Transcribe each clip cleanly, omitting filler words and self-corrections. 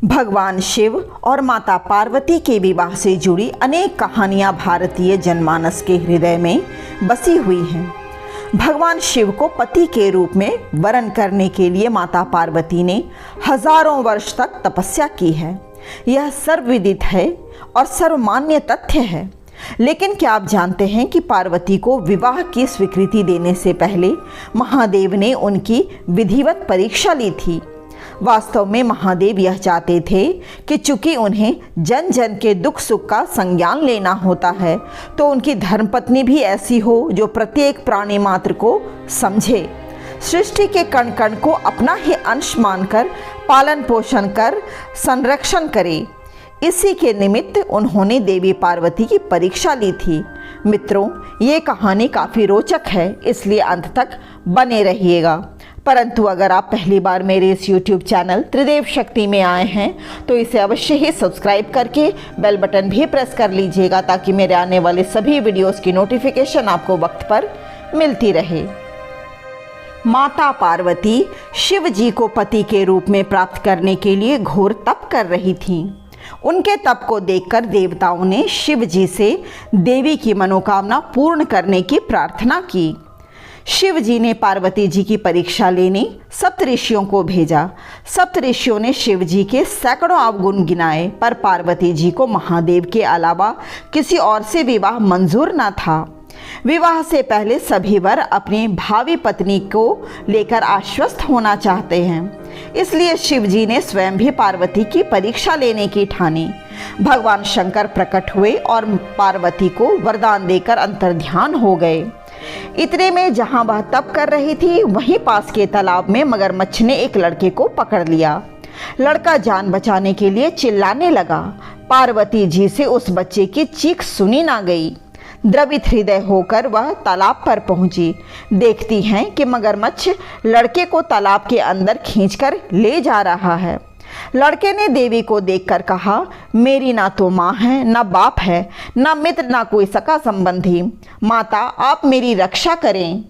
भगवान शिव और माता पार्वती के विवाह से जुड़ी अनेक कहानियां भारतीय जनमानस के हृदय में बसी हुई हैं। भगवान शिव को पति के रूप में वरण करने के लिए माता पार्वती ने हजारों वर्ष तक तपस्या की है। यह सर्वविदित है और सर्वमान्य तथ्य है। लेकिन क्या आप जानते हैं कि पार्वती को विवाह की स्वीकृति देने से पहले महादेव ने उनकी विधिवत परीक्षा ली थी। वास्तव में महादेव यह चाहते थे कि चूंकि उन्हें जन जन के दुख सुख का संज्ञान लेना होता है, तो उनकी धर्मपत्नी भी ऐसी हो जो प्रत्येक प्राणी मात्र को समझे, सृष्टि के कण कण को अपना ही अंश मानकर पालन पोषण कर संरक्षण करे। इसी के निमित्त उन्होंने देवी पार्वती की परीक्षा ली थी। मित्रों, ये कहानी काफ़ी रोचक है, इसलिए अंत तक बने रहिएगा। परंतु अगर आप पहली बार मेरे इस YouTube चैनल त्रिदेव शक्ति में आए हैं तो इसे अवश्य ही सब्सक्राइब करके बेल बटन भी प्रेस कर लीजिएगा, ताकि मेरे आने वाले सभी वीडियोस की नोटिफिकेशन आपको वक्त पर मिलती रहे। माता पार्वती शिव जी को पति के रूप में प्राप्त करने के लिए घोर तप कर रही थीं। उनके तप को देखकर देवताओं ने शिव जी से देवी की मनोकामना पूर्ण करने की प्रार्थना की। शिव जी ने पार्वती जी की परीक्षा लेने सप्तऋषियों को भेजा। सप्तऋषियों ने शिव जी के सैकड़ों अवगुण गिनाए, पर पार्वती जी को महादेव के अलावा किसी और से विवाह मंजूर न था। विवाह से पहले सभी वर अपनी भावी पत्नी को लेकर आश्वस्त होना चाहते हैं, इसलिए शिव जी ने स्वयं भी पार्वती की परीक्षा लेने की ठानी। भगवान शंकर प्रकट हुए और पार्वती को वरदान देकर अंतर्ध्यान हो गए। इतने में जहां वह तप कर रही थी, वहीं पास के तालाब में मगरमच्छ ने एक लड़के को पकड़ लिया। लड़का जान बचाने के लिए चिल्लाने लगा। पार्वती जी से उस बच्चे की चीख सुनी ना गई। द्रवित हृदय होकर वह तालाब पर पहुंची। देखती हैं कि मगरमच्छ लड़के को तालाब के अंदर खींचकर ले जा रहा है। लड़के ने देवी को देखकर कहा, मेरी ना तो माँ है, ना बाप है, ना मित्र, ना कोई सगा संबंधी। माता, आप मेरी रक्षा करें।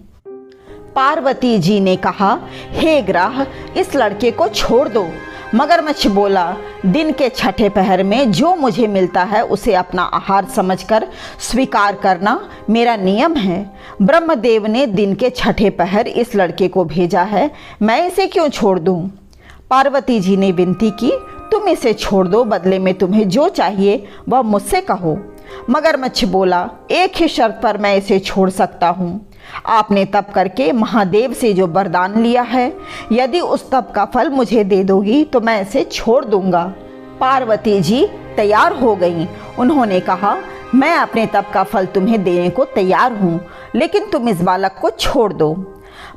पार्वती जी ने कहा, हे ग्राह, इस लड़के को छोड़ दो। मगरमच्छ बोला, दिन के छठे पहर में जो मुझे मिलता है उसे अपना आहार समझकर स्वीकार करना मेरा नियम है। ब्रह्मदेव ने दिन के छठे पहर इस लड़के को भेजा है, मैं इसे क्यों छोड़ दूं? पार्वती जी ने विनती की, तुम इसे छोड़ दो, बदले में तुम्हें जो चाहिए वह मुझसे कहो। मगरमच्छ बोला, एक ही शर्त पर मैं इसे छोड़ सकता हूँ। आपने तप करके महादेव से जो वरदान लिया है, यदि उस तप का फल मुझे दे दोगी तो मैं इसे छोड़ दूंगा। पार्वती जी तैयार हो गईं। उन्होंने कहा, मैं अपने तप का फल तुम्हें देने को तैयार हूँ, लेकिन तुम इस बालक को छोड़ दो।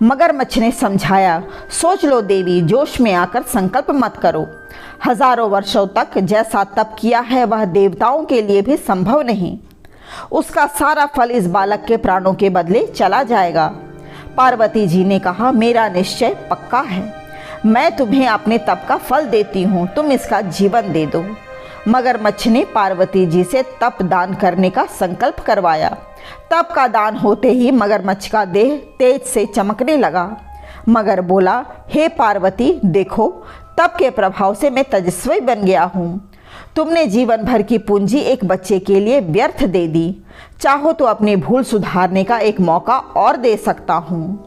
मगरमच्छ ने समझाया, सोच लो देवी, जोश में आकर संकल्प मत करो। हजारों वर्षों तक जैसा तप किया है वह देवताओं के लिए भी संभव नहीं। उसका सारा फल इस बालक के प्राणों के बदले चला जाएगा। पार्वती जी ने कहा, मेरा निश्चय पक्का है, मैं तुम्हें अपने तप का फल देती हूँ, तुम इसका जीवन दे दो। मगरमच्छ ने पार्वती जी से तप दान करने का संकल्प करवाया। तप का दान होते ही मगरमच्छ का देह तेज से चमकने लगा। मगर बोला, हे पार्वती, देखो, तप के प्रभाव से मैं तेजस्वी बन गया हूँ। तुमने जीवन भर की पूंजी एक बच्चे के लिए व्यर्थ दे दी। चाहो तो अपनी भूल सुधारने का एक मौका और दे सकता हूँ।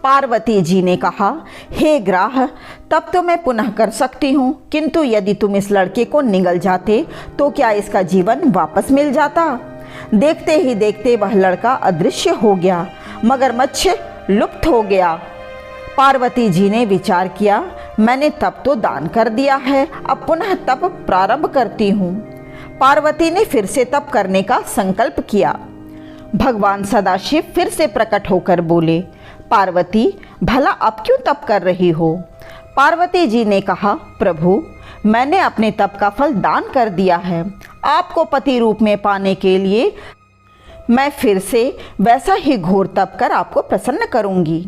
पार्वती जी ने कहा, हे ग्राह, तब तो मैं पुनः कर सकती हूँ, किंतु यदि तुम इस लड़के को निगल जाते तो क्या इसका जीवन वापस मिल जाता? देखते ही देखते वह लड़का अदृश्य हो गया। मगरमच्छ लुप्त हो गया। पार्वती जी ने विचार किया, मैंने तप तो दान कर दिया है, अब पुनः तप प्रारंभ करती हूँ। पार्वती ने फिर से तप करने का संकल्प किया। भगवान सदाशिव फिर से प्रकट होकर बोले, पार्वती, भला अब क्यों तप कर रही हो? पार्वती जी ने कहा, प्रभु, मैंने अपने तप का फल दान कर दिया है। आपको पति रूप में पाने के लिए मैं फिर से वैसा ही घोर तप कर आपको प्रसन्न करूंगी।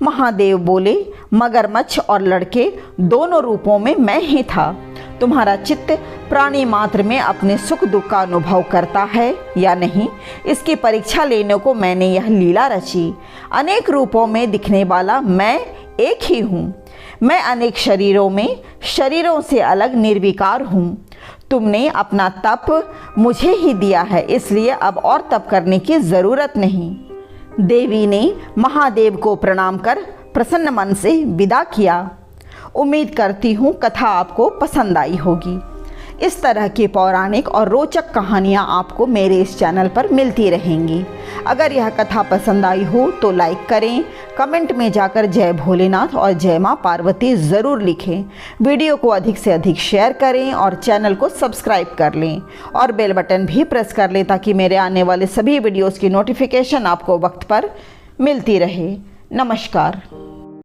महादेव बोले, मगरमच्छ और लड़के दोनों रूपों में मैं ही था। तुम्हारा चित्त प्राणी मात्र में अपने सुख दुख का अनुभव करता है या नहीं, इसकी परीक्षा लेने को मैंने यह लीला रची। अनेक रूपों में दिखने वाला मैं एक ही हूँ। मैं अनेक शरीरों से अलग निर्विकार हूँ। तुमने अपना तप मुझे ही दिया है, इसलिए अब और तप करने की ज़रूरत नहीं। देवी ने महादेव को प्रणाम कर प्रसन्न मन से विदा किया। उम्मीद करती हूँ कथा आपको पसंद आई होगी। इस तरह की पौराणिक और रोचक कहानियाँ आपको मेरे इस चैनल पर मिलती रहेंगी। अगर यह कथा पसंद आई हो तो लाइक करें, कमेंट में जाकर जय भोलेनाथ और जय माँ पार्वती ज़रूर लिखें। वीडियो को अधिक से अधिक शेयर करें और चैनल को सब्सक्राइब कर लें और बेल बटन भी प्रेस कर लें ताकि मेरे आने वाले सभी वीडियोज़ की नोटिफिकेशन आपको वक्त पर मिलती रहे। नमस्कार।